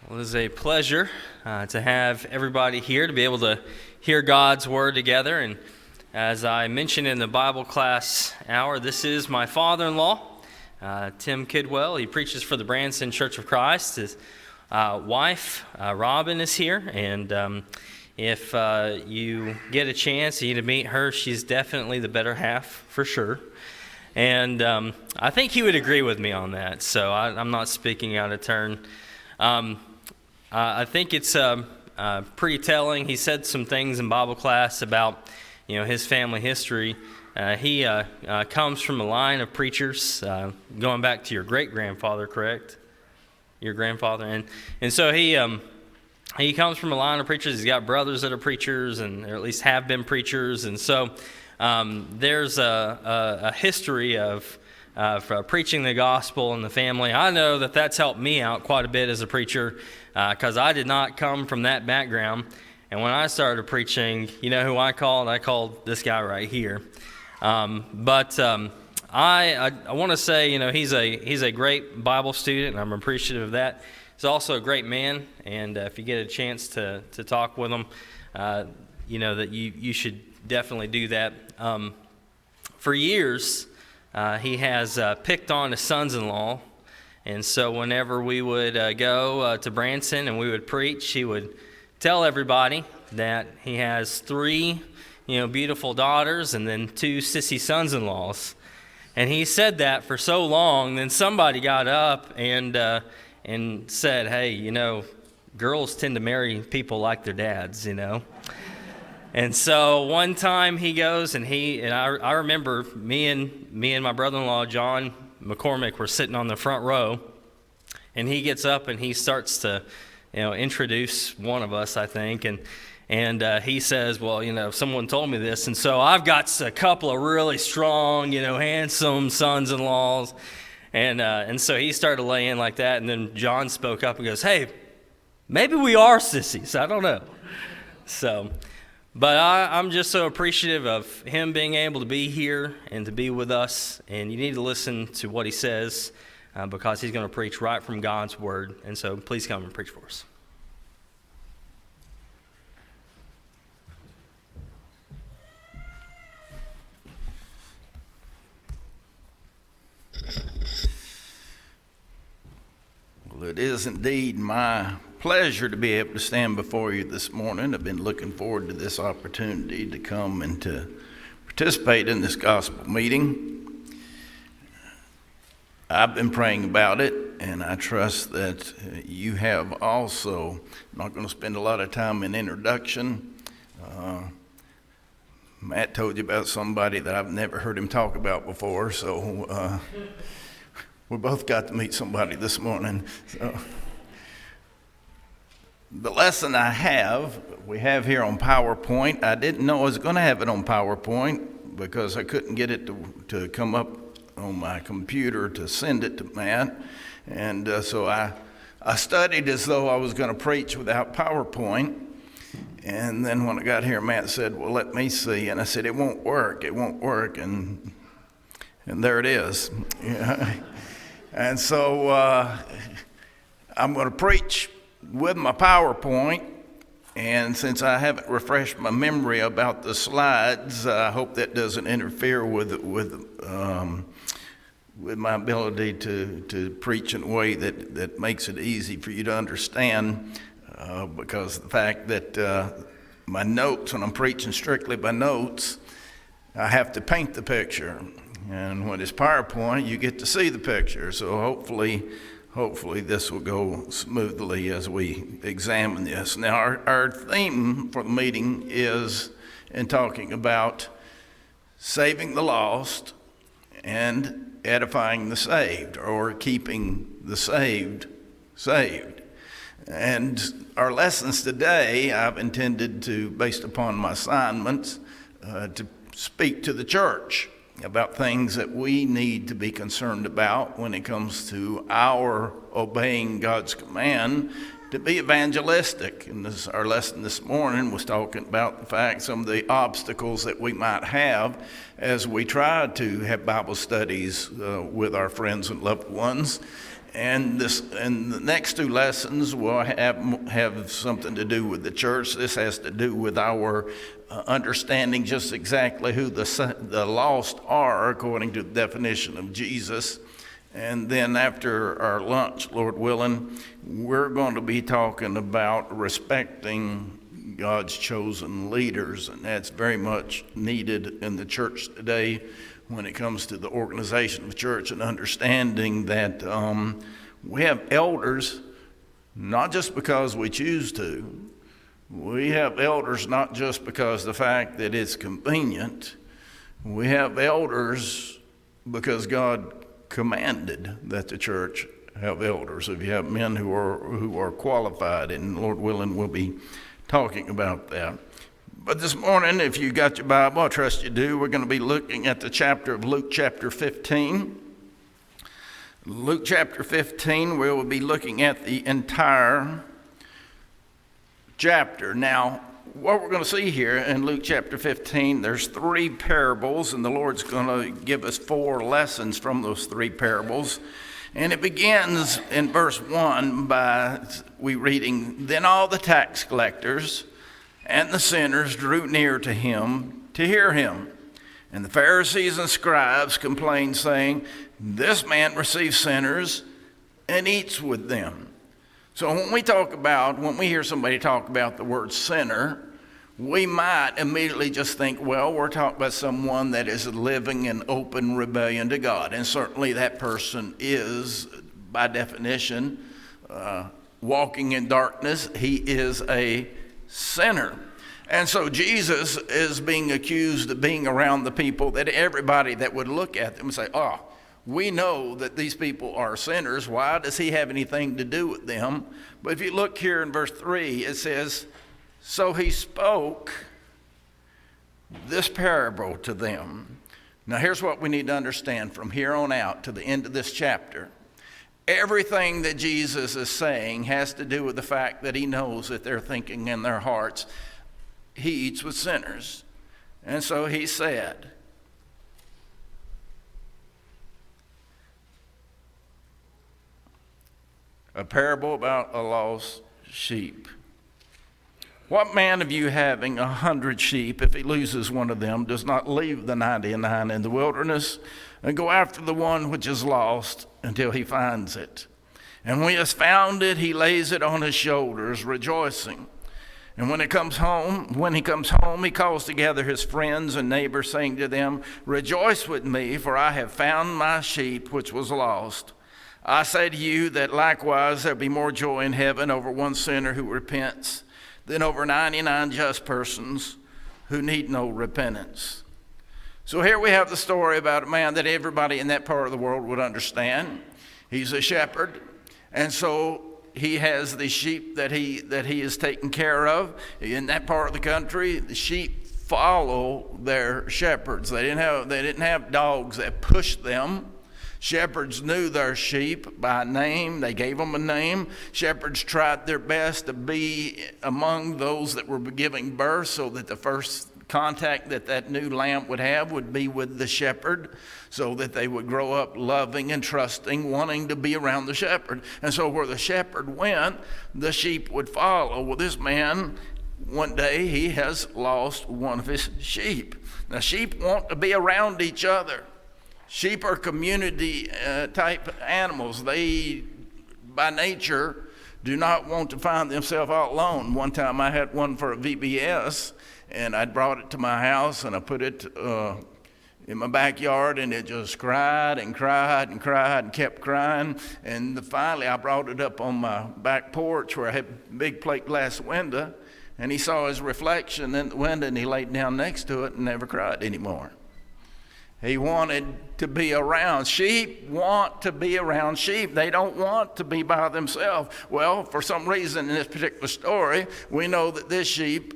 Well, it is a pleasure to have everybody here to be able to hear God's Word together. And as I mentioned in the Bible class hour, this is my father-in-law, Tim Kidwell. He preaches for the Branson Church of Christ. His wife, Robin, is here. And if you get a chance to meet her, she's definitely the better half, for sure. And I think he would agree with me on that, so I'm not speaking out of turn. I think it's pretty telling. He said some things in Bible class about, his family history. He comes from a line of preachers, going back to your great-grandfather, correct? Your grandfather, and so he comes from a line of preachers. He's got brothers that are preachers, or at least have been preachers, and so there's a history of preaching the gospel in the family. I know that that's helped me out quite a bit as a preacher, because I did not come from that background. And when I started preaching, you know who I called? I called this guy right here. But I want to say, he's a great Bible student, and I'm appreciative of that. He's also a great man, and if you get a chance to talk with him, that you should definitely do that. For years, he has picked on his sons-in-law, and so whenever we would go to Branson and we would preach, he would tell everybody that he has 3, beautiful daughters and then 2 sissy sons-in-laws. And he said that for so long, then somebody got up and said, hey, girls tend to marry people like their dads, And so one time he goes and I remember me and my brother-in-law, John McCormick, were sitting on the front row, and he gets up and he starts to, introduce one of us, I think, and he says, well, someone told me this, and so I've got a couple of really strong, handsome sons-in-laws, and so he started laying like that, and then John spoke up and goes, hey, maybe we are sissies, I don't know. So, but I'm just so appreciative of him being able to be here and to be with us. And you need to listen to what he says because he's going to preach right from God's Word. And so please come and preach for us. Well, it is indeed my pleasure to be able to stand before you this morning. I've been looking forward to this opportunity to come and to participate in this gospel meeting. I've been praying about it, and I trust that you have also. I'm not going to spend a lot of time in introduction. Matt told you about somebody that I've never heard him talk about before, so we both got to meet somebody this morning. So. The lesson we have here on PowerPoint. I didn't know I was going to have it on PowerPoint because I couldn't get it to come up on my computer to send it to Matt. And so I studied as though I was going to preach without PowerPoint. And then when I got here, Matt said, well, let me see. And I said, it won't work. And there it is. Yeah. And so I'm going to preach with my PowerPoint, and since I haven't refreshed my memory about the slides, I hope that doesn't interfere with my ability to preach in a way that makes it easy for you to understand, because the fact that my notes, when I'm preaching strictly by notes, I have to paint the picture, and when it's PowerPoint, you get to see the picture, so hopefully this will go smoothly as we examine this. Now, our theme for the meeting is in talking about saving the lost and edifying the saved, or keeping the saved saved. And our lessons today, I've intended to, based upon my assignments, to speak to the church about things that we need to be concerned about when it comes to our obeying God's command to be evangelistic. And our lesson this morning was talking about the fact, some of the obstacles that we might have as we try to have Bible studies with our friends and loved ones. And the next two lessons will have something to do with the church. This has to do with our understanding just exactly who the lost are according to the definition of Jesus. And then after our lunch, Lord willing, we're going to be talking about respecting God's chosen leaders, and that's very much needed in the church today when it comes to the organization of the church, and understanding that we have elders not just because we choose to. We have elders not just because the fact that it's convenient. We have elders because God commanded that the church have elders. If you have men who are qualified, and Lord willing, we'll be talking about that. But this morning, if you got your Bible, I trust you do, we're going to be looking at the chapter of Luke chapter 15. Luke chapter 15, we will be looking at the entire chapter. Now, what we're going to see here in Luke chapter 15, there's 3 parables, and the Lord's going to give us 4 lessons from those 3 parables. And it begins in verse 1 by we reading, "Then all the tax collectors and the sinners drew near to him to hear him. And the Pharisees and scribes complained, saying, 'This man receives sinners and eats with them.'" So when we hear somebody talk about the word sinner, we might immediately just think, well, we're talking about someone that is living in open rebellion to God. And certainly that person is, by definition, walking in darkness. He is a sinner. And so Jesus is being accused of being around the people that everybody that would look at them and say, "Oh, we know that these people are sinners. Why does he have anything to do with them?" But if you look here in verse 3, it says, "So he spoke this parable to them." Now here's what we need to understand from here on out to the end of this chapter. Everything that Jesus is saying has to do with the fact that he knows that they're thinking in their hearts, he eats with sinners. And so he said, a parable about a lost sheep. "What man of you having 100 sheep, if he loses one of them, does not leave the 99 in the wilderness and go after the one which is lost until he finds it? And when he has found it, he lays it on his shoulders, rejoicing. And when he comes home, he calls together his friends and neighbors, saying to them, 'Rejoice with me, for I have found my sheep which was lost.' I say to you that likewise there be more joy in heaven over one sinner who repents than over 99 just persons who need no repentance." So here we have the story about a man that everybody in that part of the world would understand. He's a shepherd, and so he has the sheep that he is taking care of. In that part of the country, the sheep follow their shepherds. They didn't have dogs that pushed them. Shepherds knew their sheep by name. They gave them a name. Shepherds tried their best to be among those that were giving birth, so that the first contact that new lamb would have would be with the shepherd, so that they would grow up loving and trusting, wanting to be around the shepherd. And so where the shepherd went, the sheep would follow. Well, this man, one day, he has lost one of his sheep. Now, sheep want to be around each other. Sheep are community type animals. They, by nature, do not want to find themselves all alone. One time I had one for a VBS, and I brought it to my house, and I put it in my backyard, and it just cried and cried and cried and kept crying. And finally I brought it up on my back porch where I had a big plate glass window, and he saw his reflection in the window, and he laid down next to it and never cried anymore. He wanted to be around. Sheep want to be around sheep. They don't want to be by themselves. Well, for some reason in this particular story, we know that this sheep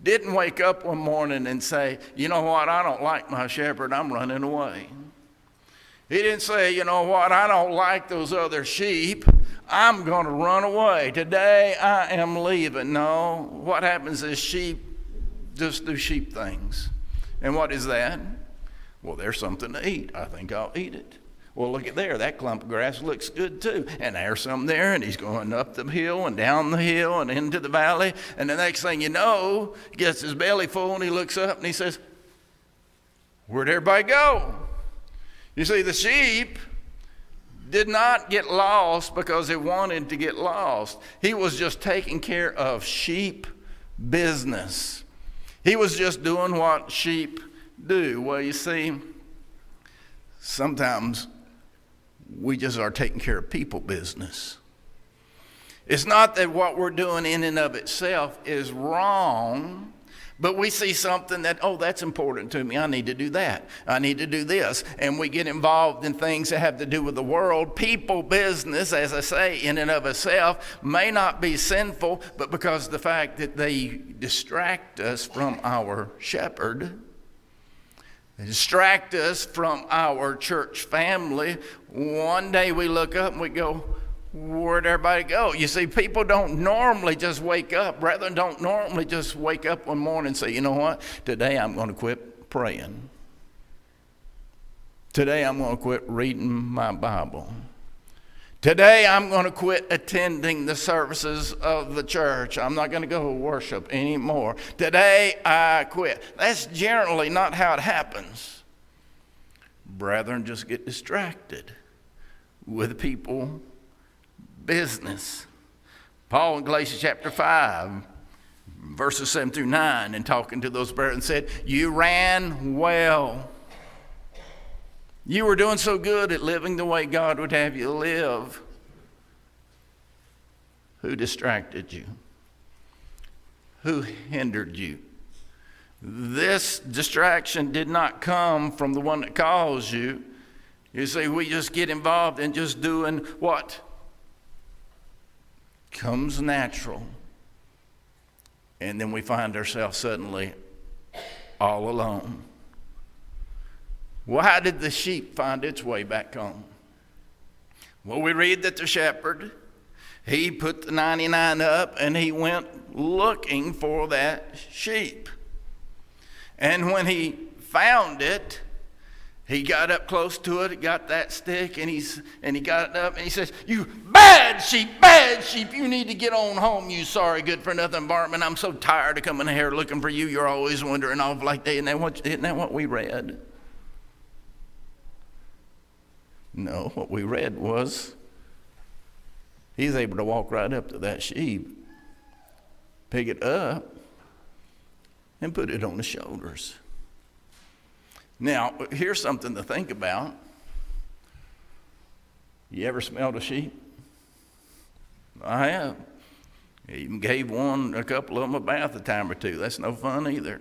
didn't wake up one morning and say, "You know what, I don't like my shepherd, I'm running away." He didn't say, "You know what, I don't like those other sheep, I'm going to run away. Today I am leaving." No, what happens is sheep just do sheep things. And what is that? Well, there's something to eat. I think I'll eat it. Well, look at there. That clump of grass looks good too. And there's some there, and he's going up the hill and down the hill and into the valley. And the next thing you know, he gets his belly full and he looks up and he says, where'd everybody go? You see, the sheep did not get lost because they wanted to get lost. He was just taking care of sheep business. He was just doing what sheep do. Well, you see, sometimes we just are taking care of people business. It's not that what we're doing in and of itself is wrong, but we see something that, oh, that's important to me. I need to do that. I need to do this. And we get involved in things that have to do with the world. People business, as I say, in and of itself may not be sinful, but because of the fact that they distract us from our shepherd, they distract us from our church family. One day we look up and we go, where'd everybody go? You see, people don't normally just wake up. Brethren don't normally just wake up one morning and say, you know what? Today I'm going to quit praying. Today I'm going to quit reading my Bible. Today I'm going to quit attending the services of the church. I'm not going to go worship anymore. Today I quit. That's generally not how it happens. Brethren just get distracted with people business. Paul in Galatians chapter 5, verses 7 through 9, and talking to those brethren said, you ran well. You were doing so good at living the way God would have you live. Who distracted you? Who hindered you? This distraction did not come from the one that caused you. You see, we just get involved in just doing what comes natural. And then we find ourselves suddenly all alone. Well, how did the sheep find its way back home? Well, we read that the shepherd, he put the 99 up and he went looking for that sheep. And when he found it, he got up close to it, got that stick, and he got it up and he says, you bad sheep, you need to get on home, you sorry good for nothing varmint. I'm so tired of coming here looking for you. You're always wandering off like that. Isn't that what we read? No, what we read was he's able to walk right up to that sheep, pick it up, and put it on his shoulders. Now, here's something to think about. You ever smelled a sheep? I have. I even gave a couple of them a bath a time or two. That's no fun either.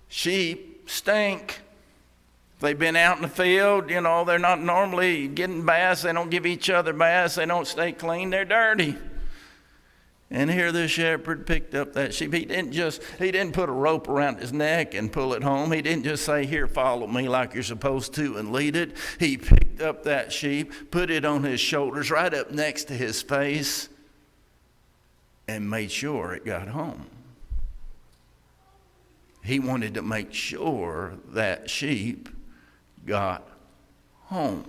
Sheep stink. They've been out in the field, they're not normally getting baths. They don't give each other baths. They don't stay clean. They're dirty. And here the shepherd picked up that sheep. He didn't put a rope around his neck and pull it home. He didn't just say, here, follow me like you're supposed to and lead it. He picked up that sheep, put it on his shoulders right up next to his face, and made sure it got home. He wanted to make sure that sheep got home.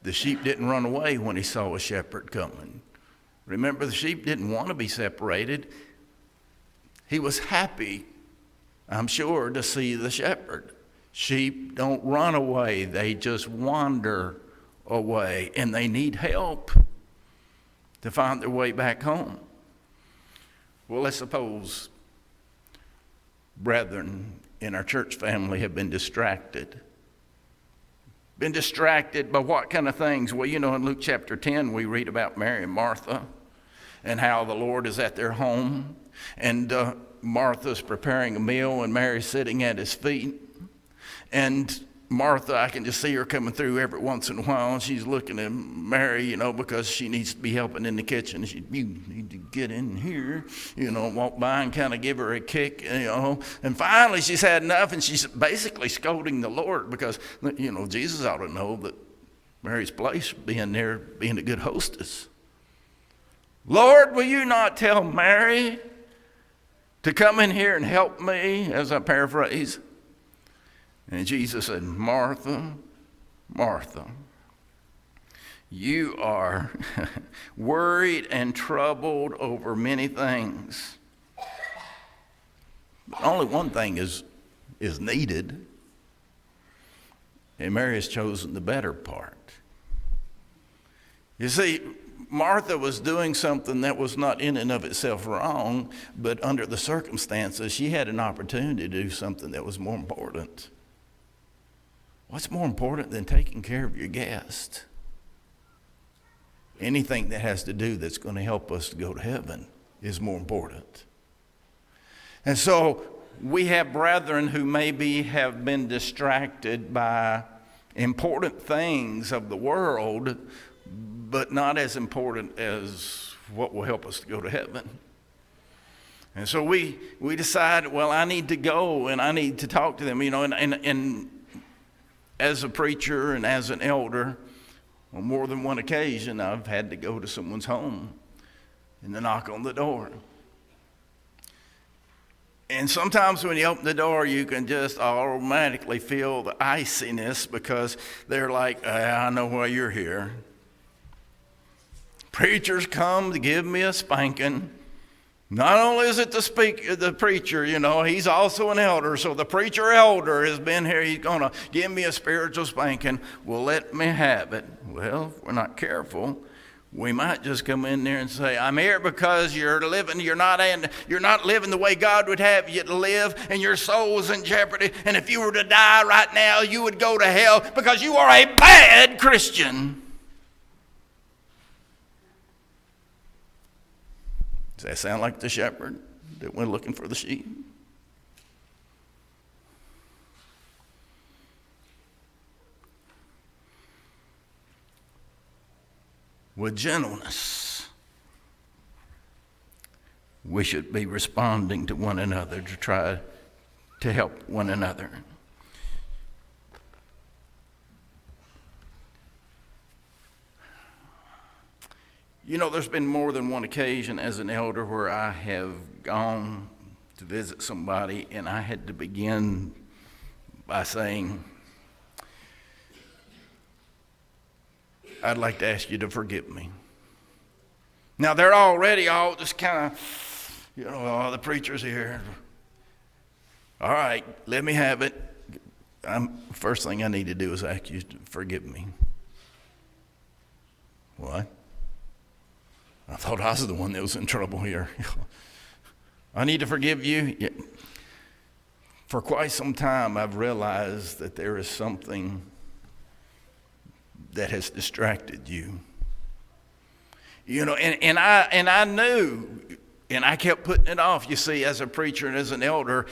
The sheep didn't run away when he saw a shepherd coming. Remember, the sheep didn't want to be separated. He was happy, I'm sure, to see the shepherd. Sheep don't run away. They just wander away, and they need help to find their way back home. Well, let's suppose brethren in our church family have been distracted. Been distracted by what kind of things? Well, in Luke chapter 10, we read about Mary and Martha and how the Lord is at their home. And Martha's preparing a meal and Mary's sitting at his feet. And Martha, I can just see her coming through every once in a while. And she's looking at Mary, because she needs to be helping in the kitchen. You need to get in here, walk by and kind of give her a kick, And finally she's had enough and she's basically scolding the Lord because, Jesus ought to know that Mary's place being there, being a good hostess. Lord, will you not tell Mary to come in here and help me, as I paraphrase? And Jesus said, Martha, Martha, you are worried and troubled over many things. But only one thing is needed. And Mary has chosen the better part. You see, Martha was doing something that was not in and of itself wrong, but under the circumstances, she had an opportunity to do something that was more important. What's more important than taking care of your guest? Anything that has to do that's going to help us to go to heaven is more important. And so we have brethren who maybe have been distracted by important things of the world, but not as important as what will help us to go to heaven. And so we decide, well, I need to go and I need to talk to them, and as a preacher and as an elder, on more than one occasion, I've had to go to someone's home and to knock on the door. And sometimes when you open the door, you can just automatically feel the iciness because they're like, I know why you're here. Preachers come to give me a spanking. Not only is it the preacher, he's also an elder. So the preacher elder has been here. He's going to give me a spiritual spanking. Well, let me have it. Well, if we're not careful, we might just come in there and say, I'm here because you're not living the way God would have you to live, and your soul's in jeopardy. And if you were to die right now, you would go to hell because you are a bad Christian. Does that sound like the shepherd that went looking for the sheep? With gentleness, we should be responding to one another to try to help one another. There's been more than one occasion as an elder where I have gone to visit somebody and I had to begin by saying, I'd like to ask you to forgive me. Now, they're already all just kind of, the preacher's here. All right, let me have it. First thing I need to do is ask you to forgive me. What? I thought I was the one that was in trouble here. I need to forgive you. Yeah. For quite some time, I've realized that there is something that has distracted you. And I knew, and I kept putting it off. You see, as a preacher and as an elder,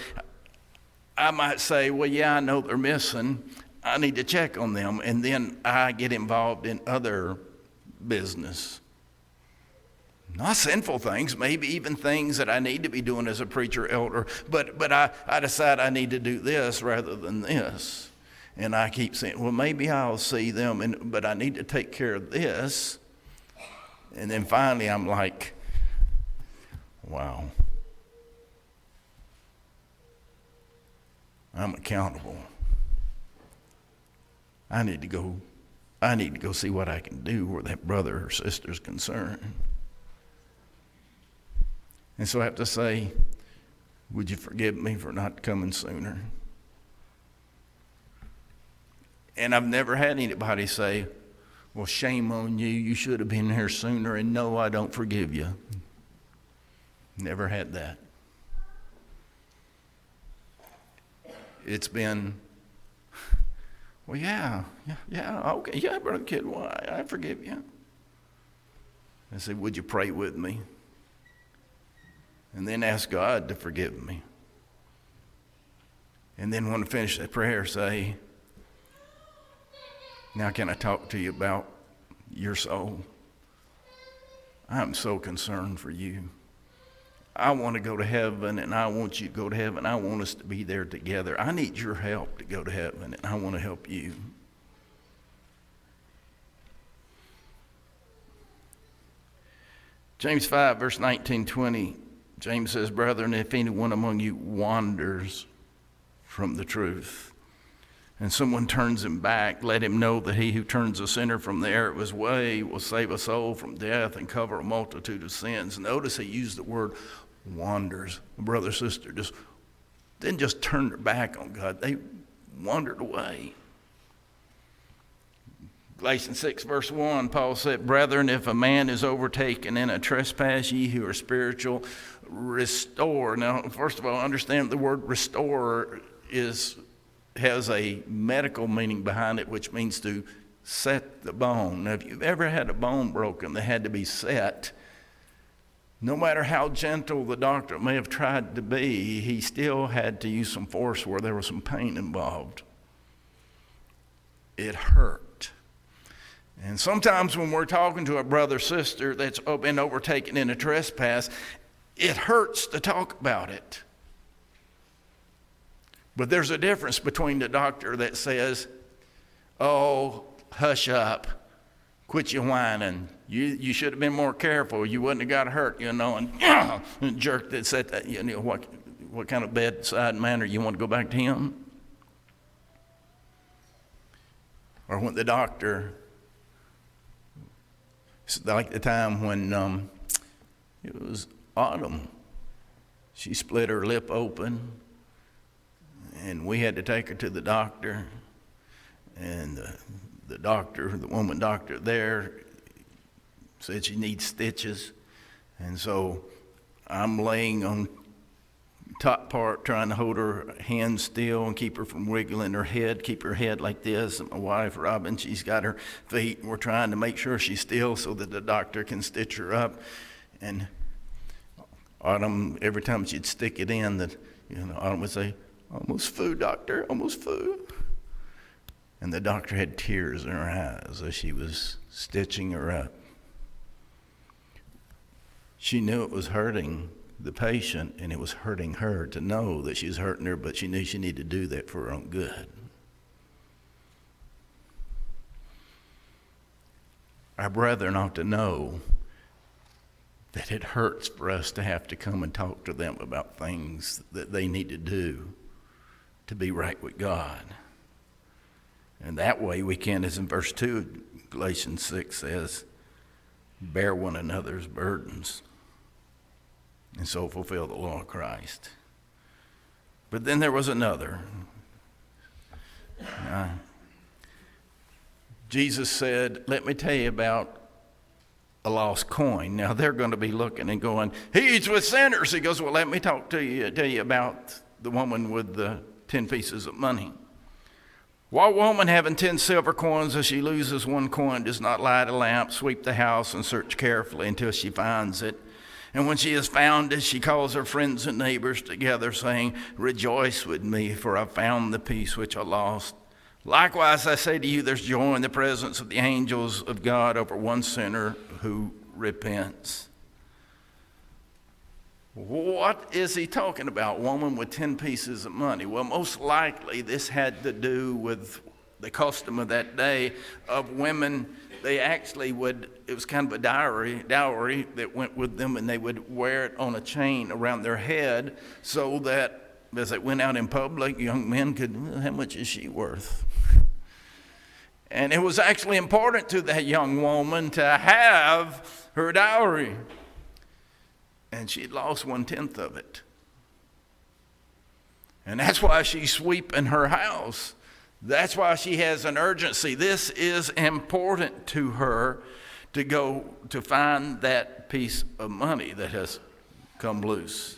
I might say, well, yeah, I know they're missing. I need to check on them. And then I get involved in other business. Not sinful things, maybe even things that I need to be doing as a preacher elder, but I decide I need to do this rather than this. And I keep saying, well, maybe I'll see them, but I need to take care of this. And then finally I'm like, wow, I'm accountable. I need to go see what I can do where that brother or sister's concerned. And so I have to say, would you forgive me for not coming sooner? And I've never had anybody say, well, shame on you. You should have been here sooner. And no, I don't forgive you. Never had that. It's been, well, yeah, okay, yeah, Brother Kid, well, I forgive you. I said, would you pray with me? And then ask God to forgive me. And then when I finish that prayer, say, now can I talk to you about your soul? I'm so concerned for you. I want to go to heaven, and I want you to go to heaven. I want us to be there together. I need your help to go to heaven, and I want to help you. James 5, verse 19-20. James says, brethren, if anyone among you wanders from the truth, and someone turns him back, let him know that he who turns a sinner from the error of his way will save a soul from death and cover a multitude of sins. Notice he used the word wanders. Brother, sister, didn't just turn their back on God. They wandered away. Galatians 6 verse 1, Paul said, "Brethren, if a man is overtaken in a trespass, ye who are spiritual, restore." Now, first of all, understand the word restore has a medical meaning behind it, which means to set the bone. Now, if you've ever had a bone broken that had to be set, no matter how gentle the doctor may have tried to be, he still had to use some force where there was some pain involved. It hurt. And sometimes when we're talking to a brother or sister that's been overtaken in a trespass, it hurts to talk about it. But there's a difference between the doctor that says, "Oh, hush up, quit your whining. You should have been more careful. You wouldn't have got hurt, and jerk that said that, what kind of bedside manner you want to go back to him?" Or when the doctor, it's like the time when it was autumn. She split her lip open, and we had to take her to the doctor. And the woman doctor there said she needs stitches. And so I'm laying on top part trying to hold her hand still and keep her from wiggling her head, keep her head like this. And my wife, Robin, she's got her feet, and we're trying to make sure she's still so that the doctor can stitch her up. And Autumn, every time she'd stick it in, Autumn would say, "Almost through, doctor, almost through." And the doctor had tears in her eyes as she was stitching her up. She knew it was hurting the patient, and it was hurting her to know that she was hurting her, but she knew she needed to do that for her own good. Our brethren ought to know that it hurts for us to have to come and talk to them about things that they need to do to be right with God. And that way we can, as in verse 2, Galatians 6 says, bear one another's burdens and so fulfill the law of Christ. But then there was another. Jesus said, let me tell you about a lost coin. Now they're going to be looking and going, he eats with sinners. He goes, well, let me tell you about the woman with the 10 pieces of money. What woman having 10 silver coins, as she loses one coin, does not light a lamp, sweep the house, and search carefully until she finds it? And when she has found it, she calls her friends and neighbors together, saying, rejoice with me, for I found the piece which I lost. Likewise, I say to you, there's joy in the presence of the angels of God over one sinner who repents. What is he talking about? Woman with 10 pieces of money. Well, most likely this had to do with the custom of that day of women. They actually would, it was kind of a dowry that went with them, and they would wear it on a chain around their head so that as they went out in public, young men could, well, how much is she worth? And it was actually important to that young woman to have her dowry. And she'd lost 1/10 of it. And that's why she's sweeping her house. That's why she has an urgency. This is important to her to go to find that piece of money that has come loose.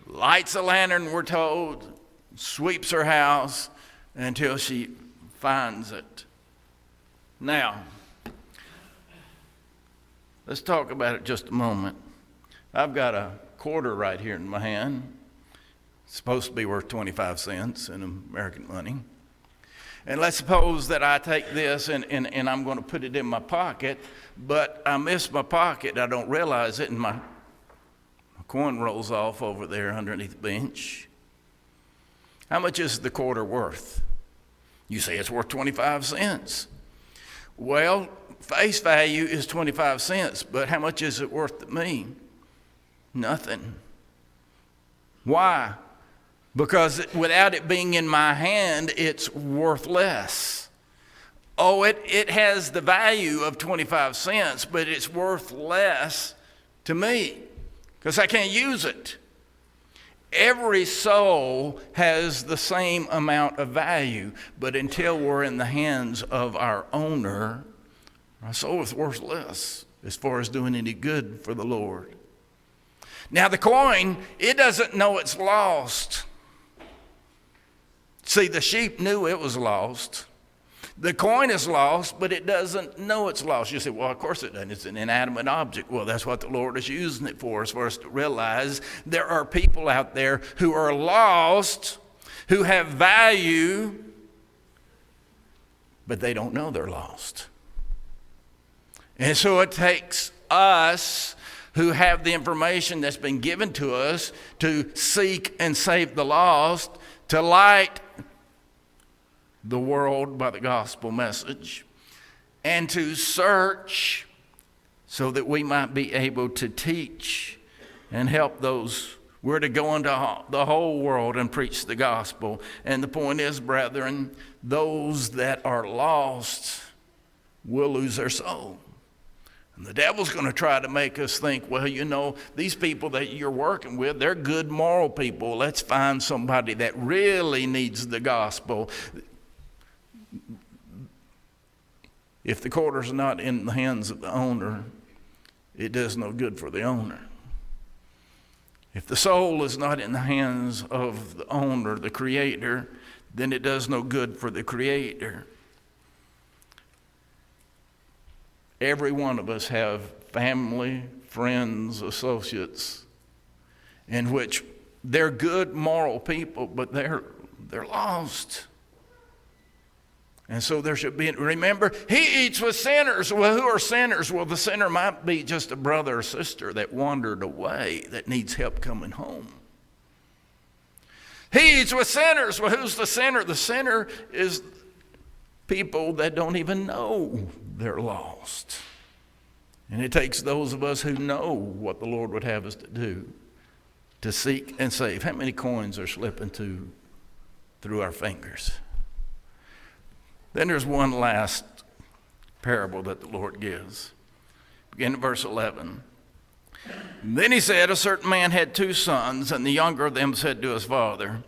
Lights a lantern, we're told, sweeps her house until she finds it. Now, let's talk about it just a moment. I've got a quarter right here in my hand. It's supposed to be worth 25 cents in American money. And let's suppose that I take this and I'm going to put it in my pocket, but I miss my pocket. I don't realize it, and my coin rolls off over there underneath the bench. How much is the quarter worth? You say it's worth 25 cents. Well, face value is 25 cents, but how much is it worth to me? Nothing. Why? because without it being in my hand, it's worthless. Oh, it has the value of 25 cents, but it's worth less to me because I can't use it. Every soul has the same amount of value, but until we're in the hands of our owner, our soul is worthless as far as doing any good for the Lord. Now the coin, it doesn't know it's lost. See, the sheep knew it was lost. The coin is lost, but it doesn't know it's lost. You say, well, of course it doesn't. It's an inanimate object. Well, that's what the Lord is using it for us to realize there are people out there who are lost, who have value, but they don't know they're lost. And so it takes us who have the information that's been given to us to seek and save the lost, to light the world by the gospel message, and to search so that we might be able to teach and help those. We're to go into the whole world and preach the gospel. And the point is, brethren, those that are lost will lose their soul. And the devil's going to try to make us think, well, you know, these people that you're working with, they're good moral people. Let's find somebody that really needs the gospel. If the quarter's not in the hands of the owner, it does no good for the owner. If the soul is not in the hands of the owner, the creator, then it does no good for the creator. Every one of us have family, friends, associates, in which they're good moral people, but they're lost. And so there should be, remember, he eats with sinners. Well, who are sinners? Well, the sinner might be just a brother or sister that wandered away, that needs help coming home. He eats with sinners. Well, who's the sinner? The sinner is people that don't even know they're lost. And it takes those of us who know what the Lord would have us to do to seek and save. How many coins are slipping through our fingers? Then there's one last parable that the Lord gives. Begin at verse 11. Then he said, a certain man had 2 sons, and the younger of them said to his father,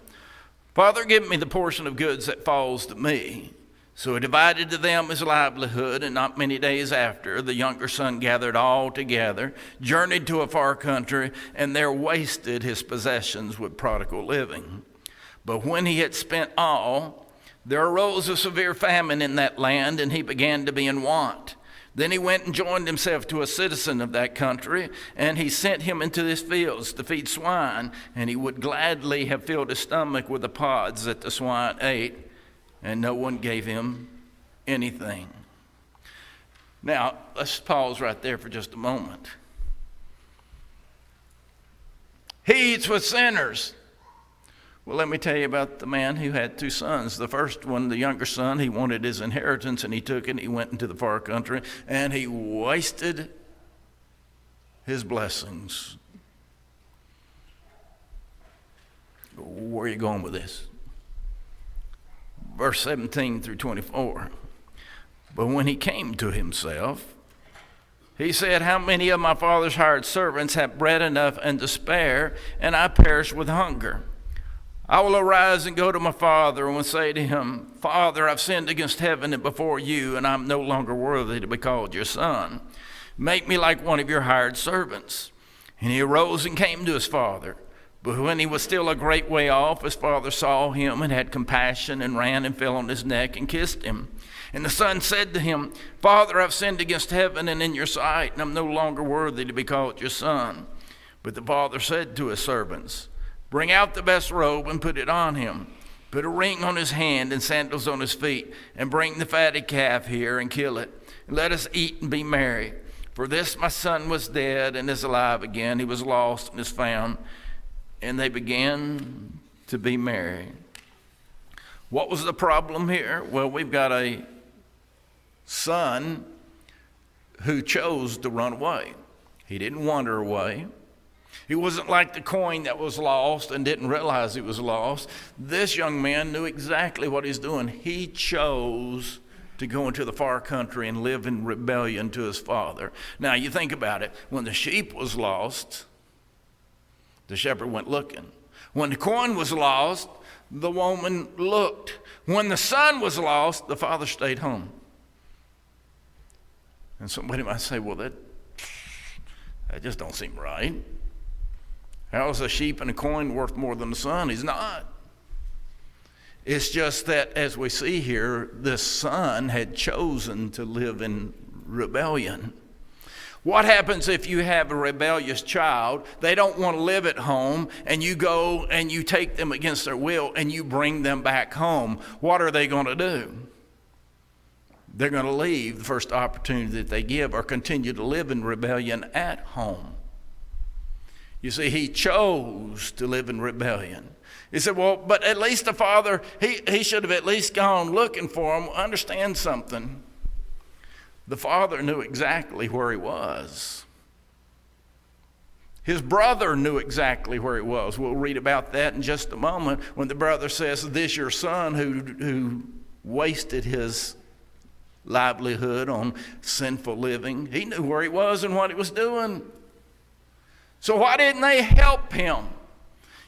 Father, give me the portion of goods that falls to me. So he divided to them his livelihood, and not many days after, the younger son gathered all together, journeyed to a far country, and there wasted his possessions with prodigal living. But when he had spent all, there arose a severe famine in that land, and he began to be in want. Then he went and joined himself to a citizen of that country, and he sent him into his fields to feed swine, and he would gladly have filled his stomach with the pods that the swine ate, and no one gave him anything. Now, let's pause right there for just a moment. He eats with sinners. Well, let me tell you about the man who had 2 sons. The first one, the younger son, he wanted his inheritance, and he took it, and he went into the far country, and he wasted his blessings. Where are you going with this? Verse 17 through 24. But when he came to himself, he said, how many of my father's hired servants have bread enough and to spare, and I perish with hunger? I will arise and go to my father and will say to him, Father, I've sinned against heaven and before you, and I'm no longer worthy to be called your son. Make me like one of your hired servants. And he arose and came to his father. But when he was still a great way off, his father saw him and had compassion and ran and fell on his neck and kissed him. And the son said to him, Father, I've sinned against heaven and in your sight, and I'm no longer worthy to be called your son. But the father said to his servants, Bring out the best robe and put it on him. Put a ring on his hand and sandals on his feet, and bring the fatted calf here and kill it. And let us eat and be merry. For this my son was dead and is alive again. He was lost and is found. And they began to be merry. What was the problem here? Well, we've got a son who chose to run away. He didn't wander away. He wasn't like the coin that was lost and didn't realize it was lost. This young man knew exactly what he's doing. He chose to go into the far country and live in rebellion to his father. Now, you think about it. When the sheep was lost, the shepherd went looking. When the coin was lost, the woman looked. When the son was lost, the father stayed home. And somebody might say, well, that just don't seem right. How is a sheep and a coin worth more than the son? He's not. It's just that, as we see here, the son had chosen to live in rebellion. What happens if you have a rebellious child? They don't want to live at home, and you go and you take them against their will and you bring them back home. What are they going to do? They're going to leave the first opportunity that they give or continue to live in rebellion at home. You see, he chose to live in rebellion. He said, well, but at least the father, he should have at least gone looking for him. Understand something. The father knew exactly where he was. His brother knew exactly where he was. We'll read about that in just a moment when the brother says, this your son who wasted his livelihood on sinful living. He knew where he was and what he was doing. So why didn't they help him?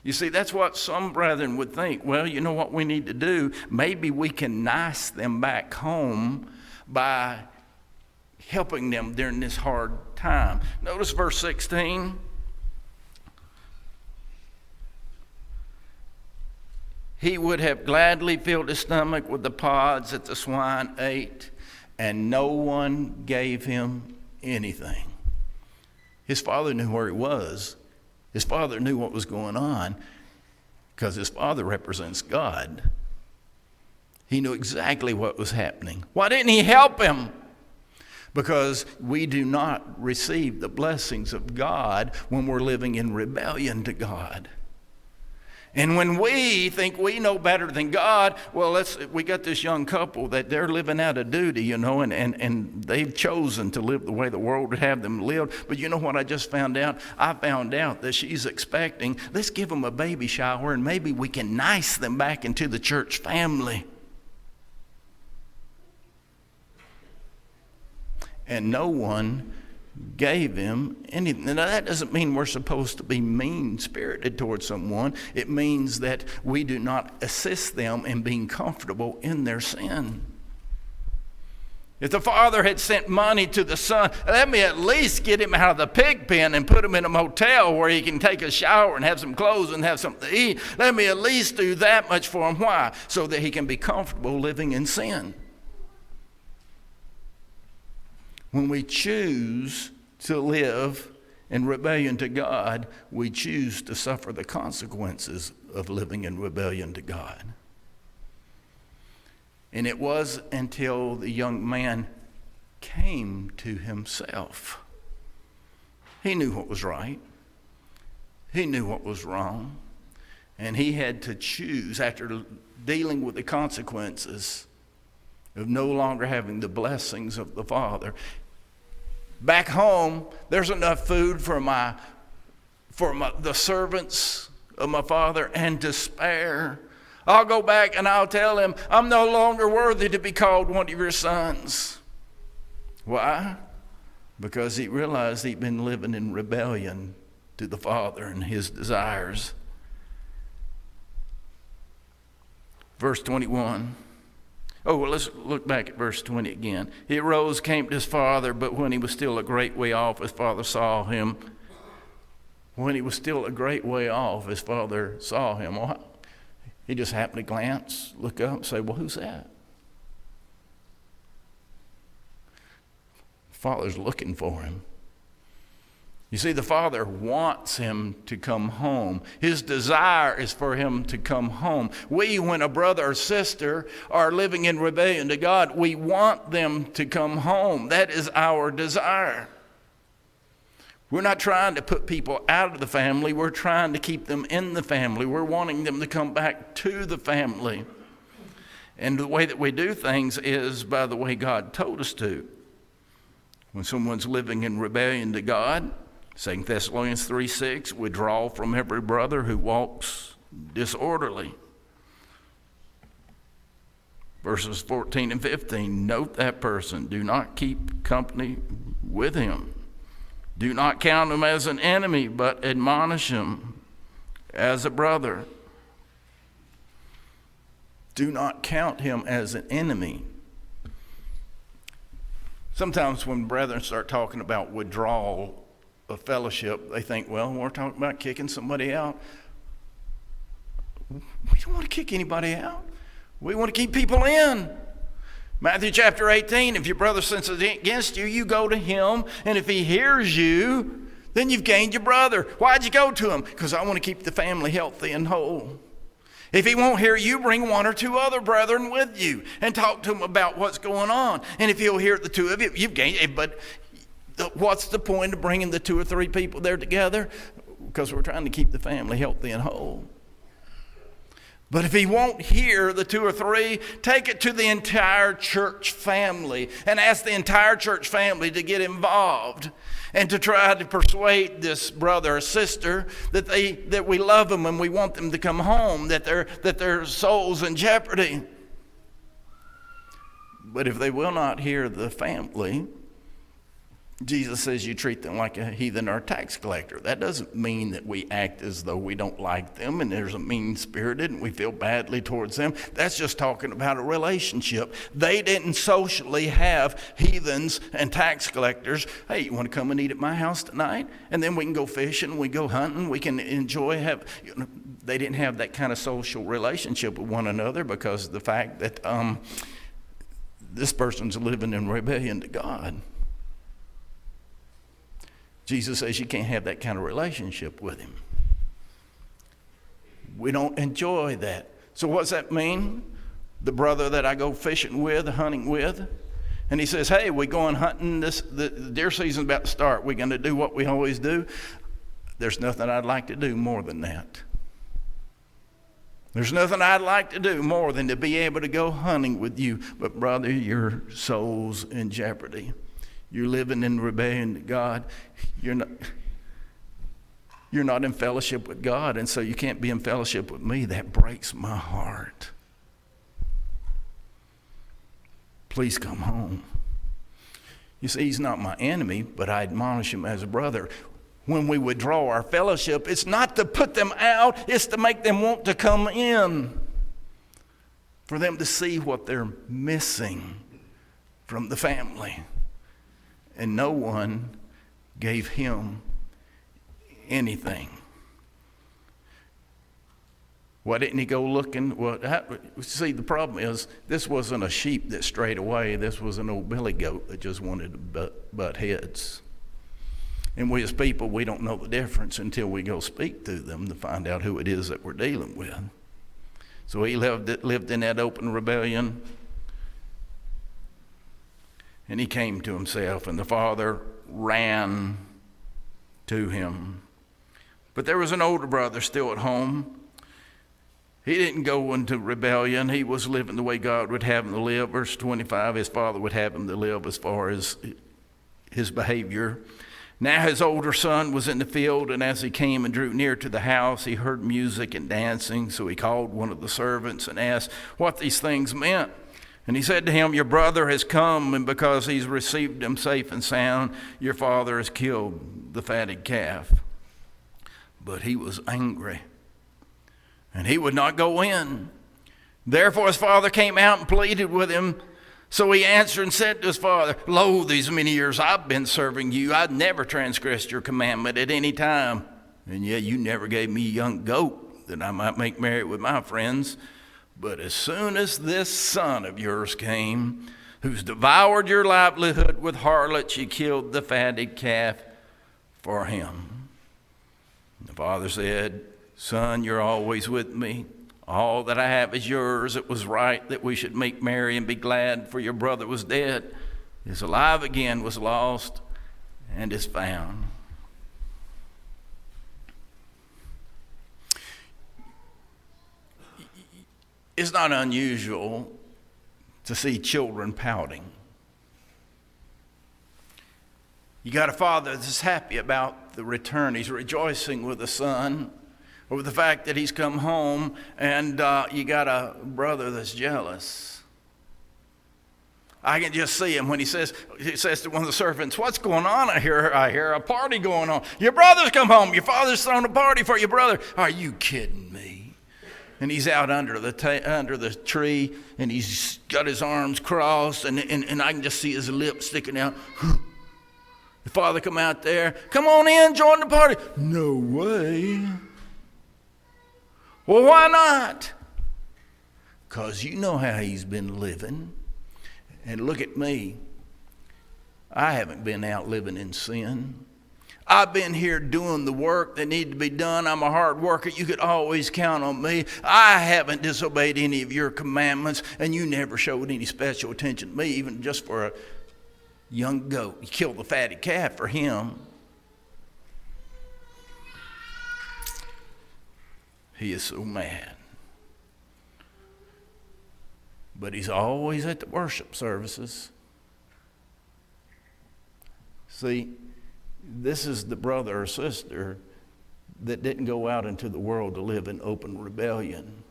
You see, that's what some brethren would think. Well, you know what we need to do? Maybe we can nice them back home by helping them during this hard time. Notice verse 16. He would have gladly filled his stomach with the pods that the swine ate, and no one gave him anything. His father knew where he was. His father knew what was going on because his father represents God. He knew exactly what was happening. Why didn't he help him? Because we do not receive the blessings of God when we're living in rebellion to God. And when we think we know better than God, well, we got this young couple that they're living out of duty, you know, and they've chosen to live the way the world would have them live. But you know what I just found out? I found out that she's expecting, let's give them a baby shower and maybe we can nice them back into the church family. And no one gave him anything. Now, that doesn't mean we're supposed to be mean-spirited towards someone. It means that we do not assist them in being comfortable in their sin. If the father had sent money to the son, let me at least get him out of the pig pen and put him in a motel where he can take a shower and have some clothes and have something to eat. Let me at least do that much for him. Why? So that he can be comfortable living in sin. When we choose to live in rebellion to God, we choose to suffer the consequences of living in rebellion to God. And it was until the young man came to himself. He knew what was right. He knew what was wrong. And he had to choose, after dealing with the consequences of no longer having the blessings of the Father. Back home, there's enough food for the servants of my father and to spare. I'll go back and I'll tell him, I'm no longer worthy to be called one of your sons. Why? Because he realized he'd been living in rebellion to the Father and his desires. Verse 21. Oh, well, let's look back at verse 20 again. He arose, came to his father, but when he was still a great way off, his father saw him. When he was still a great way off, his father saw him. Well, he just happened to glance, look up, and say, well, who's that? Father's looking for him. You see, the Father wants him to come home. His desire is for him to come home. We, when a brother or sister are living in rebellion to God, we want them to come home. That is our desire. We're not trying to put people out of the family. We're trying to keep them in the family. We're wanting them to come back to the family. And the way that we do things is by the way God told us to. When someone's living in rebellion to God, 2 Thessalonians 3:6, withdraw from every brother who walks disorderly. Verses 14 and 15, note that person. Do not keep company with him. Do not count him as an enemy, but admonish him as a brother. Do not count him as an enemy. Sometimes when brethren start talking about withdrawal of fellowship, they think, well, we're talking about kicking somebody out. We don't want to kick anybody out. We want to keep people in. Matthew chapter 18, if your brother sins against you, you go to him, and if he hears you, then you've gained your brother. Why'd you go to him? Because I want to keep the family healthy and whole. If he won't hear you, bring one or two other brethren with you and talk to him about what's going on. And if he'll hear the two of you, you've gained. But what's the point of bringing the 2 or 3 people there together? Because we're trying to keep the family healthy and whole. But if he won't hear the 2 or 3, take it to the entire church family and ask the entire church family to get involved and to try to persuade this brother or sister that we love them and we want them to come home, that their soul's in jeopardy. But if they will not hear the family, Jesus says you treat them like a heathen or a tax collector. That doesn't mean that we act as though we don't like them and there's a mean-spirited and we feel badly towards them. That's just talking about a relationship. They didn't socially have heathens and tax collectors. Hey, you want to come and eat at my house tonight? And then we can go fishing, we go hunting, we can enjoy. They didn't have that kind of social relationship with one another because of the fact that this person's living in rebellion to God. Jesus says you can't have that kind of relationship with him. We don't enjoy that. So what's that mean? The brother that I go fishing with, hunting with, and he says, hey, we're going hunting. The deer season's about to start. We're going to do what we always do. There's nothing I'd like to do more than that. There's nothing I'd like to do more than to be able to go hunting with you. But brother, your soul's in jeopardy. You're living in rebellion to God. You're not in fellowship with God, and so you can't be in fellowship with me. That breaks my heart. Please come home. You see, he's not my enemy, but I admonish him as a brother. When we withdraw our fellowship, it's not to put them out, it's to make them want to come in. For them to see what they're missing from the family. And no one gave him anything. Why didn't he go looking? Well, see, the problem is this wasn't a sheep that strayed away. This was an old billy goat that just wanted to butt heads. And we as people, we don't know the difference until we go speak to them to find out who it is that we're dealing with. So he lived in that open rebellion. And he came to himself, and the father ran to him. But there was an older brother still at home. He didn't go into rebellion. He was living the way God would have him to live. Verse 25, his father would have him to live as far as his behavior. Now his older son was in the field, and as he came and drew near to the house, he heard music and dancing. So he called one of the servants and asked what these things meant. And he said to him, your brother has come, and because he's received him safe and sound, your father has killed the fatted calf. But he was angry, and he would not go in. Therefore his father came out and pleaded with him. So he answered and said to his father, lo, these many years I've been serving you. I've never transgressed your commandment at any time. And yet you never gave me a young goat that I might make merry with my friends. But as soon as this son of yours came, who's devoured your livelihood with harlots, you killed the fatted calf for him. The father said, son, you're always with me. All that I have is yours. It was right that we should make merry and be glad, for your brother was dead, is alive again, was lost, and is found. It's not unusual to see children pouting. You got a father that's happy about the return. He's rejoicing with the son over the fact that he's come home, and you got a brother that's jealous. I can just see him when he says to one of the servants, "What's going on? I hear a party going on. Your brother's come home. Your father's thrown a party for your brother." "Are you kidding me?" And he's out under the tree, and he's got his arms crossed, and I can just see his lips sticking out. The father come out there, "Come on in, join the party." "No way." "Well, why not?" "'Cause you know how he's been living. And look at me. I haven't been out living in sin. I've been here doing the work that needed to be done. I'm a hard worker. You could always count on me. I haven't disobeyed any of your commandments, and you never showed any special attention to me, even just for a young goat. You killed the fatty calf for him." He is so mad. But he's always at the worship services. See, this is the brother or sister that didn't go out into the world to live in open rebellion.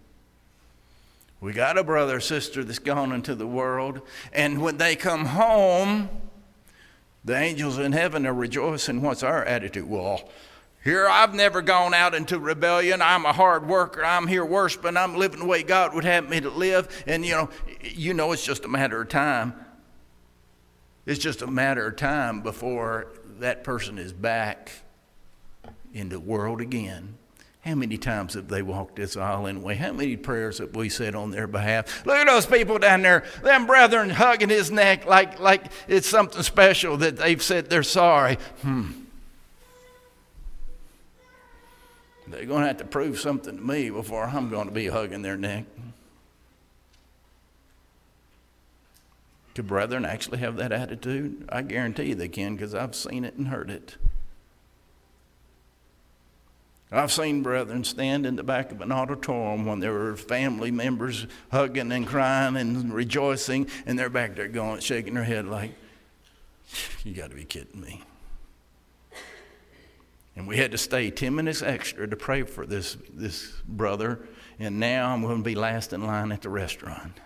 We got a brother or sister that's gone into the world, and when they come home, the angels in heaven are rejoicing. What's our attitude? "Well, here I've never gone out into rebellion. I'm a hard worker. I'm here worshiping. I'm living the way God would have me to live." And you know it's just a matter of time. It's just a matter of time before that person is back in the world again. How many times have they walked this aisle anyway? How many prayers have we said on their behalf? Look at those people down there, them brethren hugging his neck like it's something special that they've said they're sorry. They're going to have to prove something to me before I'm going to be hugging their neck. Could brethren actually have that attitude? I guarantee you they can, because I've seen it and heard it. I've seen brethren stand in the back of an auditorium when there were family members hugging and crying and rejoicing, and they're back there going, shaking their head like, "You got to be kidding me." And we had to stay 10 minutes extra to pray for this brother, and now I'm going to be last in line at the restaurant.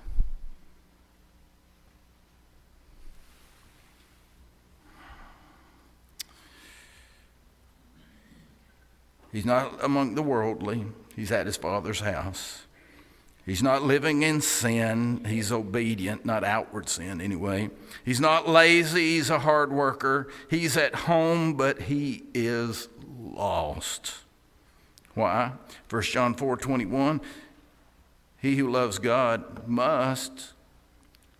He's not among the worldly. He's at his Father's house. He's not living in sin. He's obedient, not outward sin anyway. He's not lazy. He's a hard worker. He's at home, but he is lost. Why? 1 John 4:21, he who loves God must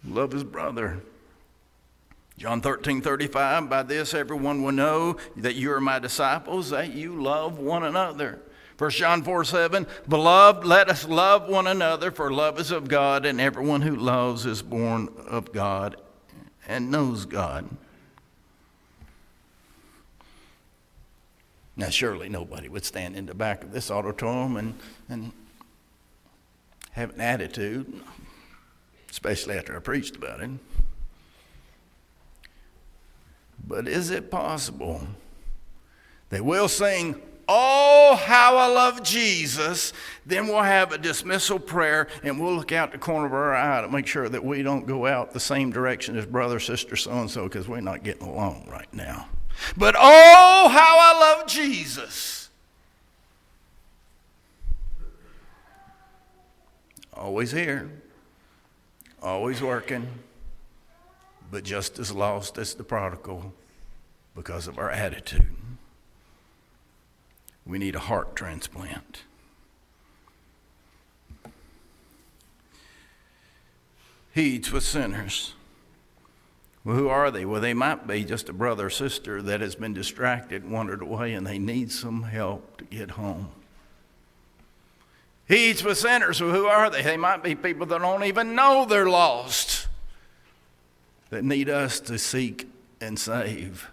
love his brother. John 13:35, by this everyone will know that you are my disciples, that you love one another. 1 John 4:7, beloved, let us love one another, for love is of God, and everyone who loves is born of God and knows God. Now, surely nobody would stand in the back of this auditorium and have an attitude, especially after I preached about it. But is it possible that we'll sing, "Oh, how I love Jesus," then we'll have a dismissal prayer, and we'll look out the corner of our eye to make sure that we don't go out the same direction as brother, sister, so-and-so, because we're not getting along right now. But oh, how I love Jesus. Always here, always working, but just as lost as the prodigal because of our attitude. We need a heart transplant. He eats with sinners. Well, who are they? Well, they might be just a brother or sister that has been distracted, wandered away, and they need some help to get home. He eats with sinners. Well, who are they? They might be people that don't even know they're lost, that need us to seek and save.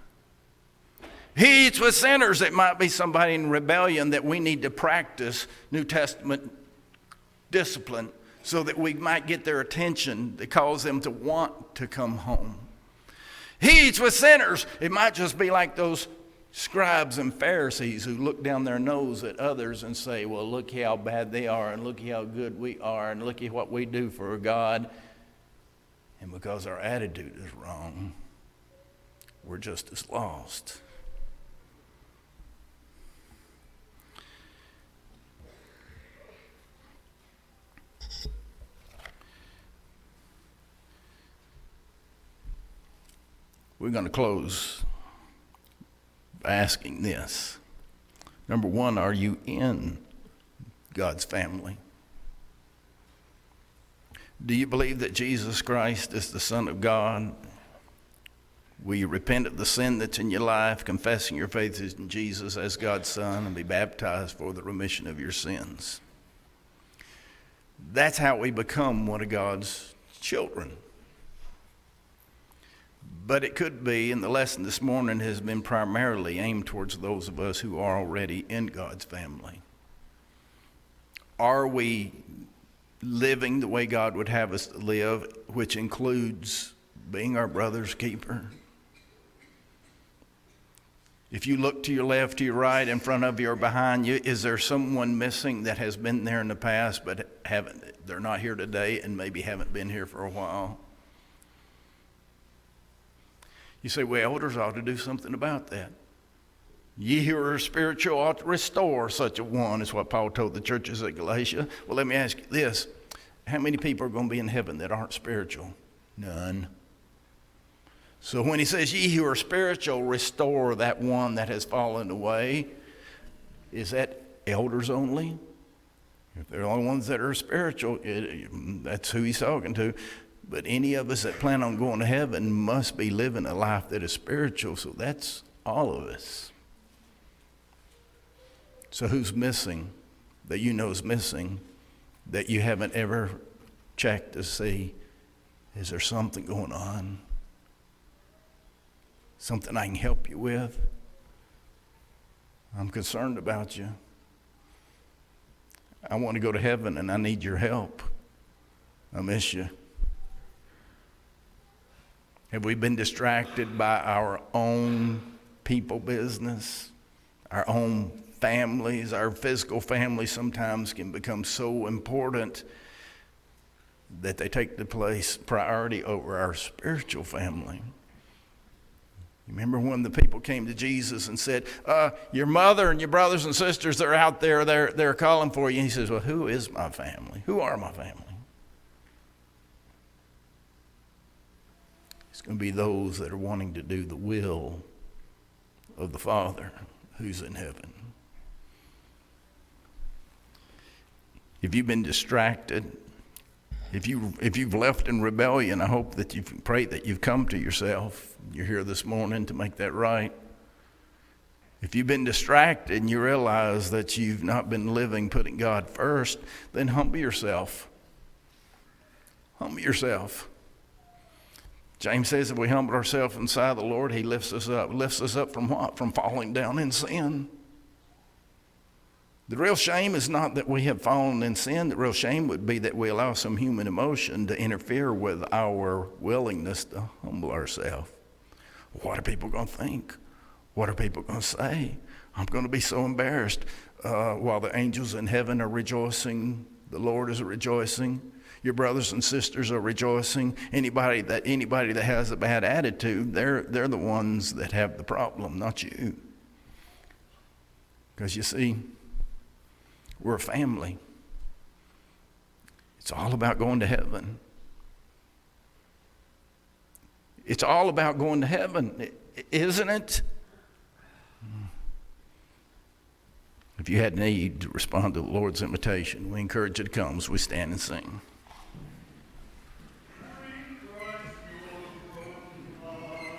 He eats with sinners. It might be somebody in rebellion that we need to practice New Testament discipline so that we might get their attention to cause them to want to come home. He eats with sinners. It might just be like those scribes and Pharisees who look down their nose at others and say, well, look how bad they are, and look how good we are, and look at what we do for God. And because our attitude is wrong, we're just as lost. We're going to close by asking this. Number one, are you in God's family? Do you believe that Jesus Christ is the Son of God? Will you repent of the sin that's in your life, confessing your faith in Jesus as God's Son, and be baptized for the remission of your sins? That's how we become one of God's children. But it could be, and the lesson this morning has been primarily aimed towards those of us who are already in God's family. Are we living the way God would have us to live, which includes being our brother's keeper? If you look to your left, to your right, in front of you, or behind you, is there someone missing that has been there in the past but they're not here today and maybe haven't been here for a while? You say, well, elders ought to do something about that. Ye who are spiritual ought to restore such a one, is what Paul told the churches at Galatia. Well, let me ask you this. How many people are going to be in heaven that aren't spiritual? None. So when he says, ye who are spiritual, restore that one that has fallen away, is that elders only? If they're the only ones that are spiritual, that's who he's talking to. But any of us that plan on going to heaven must be living a life that is spiritual. So that's all of us. So who's missing that you know is missing that you haven't ever checked to see, is there something going on? Something I can help you with? I'm concerned about you. I want to go to heaven and I need your help. I miss you. Have we been distracted by our own people business, our own families? Our physical families sometimes can become so important that they take the priority over our spiritual family. You remember when the people came to Jesus and said, your mother and your brothers and sisters, they're out there, they're calling for you. And he says, well, who is my family? Who are my family? It's going to be those that are wanting to do the will of the Father who's in heaven. If you've been distracted, if you've left in rebellion, I hope that you've prayed that you've come to yourself. You're here this morning to make that right. If you've been distracted and you realize that you've not been living putting God first, then humble yourself. Humble yourself. James says if we humble ourselves inside the Lord, he lifts us up. Lifts us up from what? From falling down in sin. The real shame is not that we have fallen in sin. The real shame would be that we allow some human emotion to interfere with our willingness to humble ourselves. What are people going to think? What are people going to say? I'm going to be so embarrassed. While the angels in heaven are rejoicing, the Lord is rejoicing. Your brothers and sisters are rejoicing. Anybody that has a bad attitude, they're the ones that have the problem, not you. Because you see, we're a family. It's all about going to heaven. It's all about going to heaven, isn't it? If you had need to respond to the Lord's invitation, we encourage you to come as we stand and sing.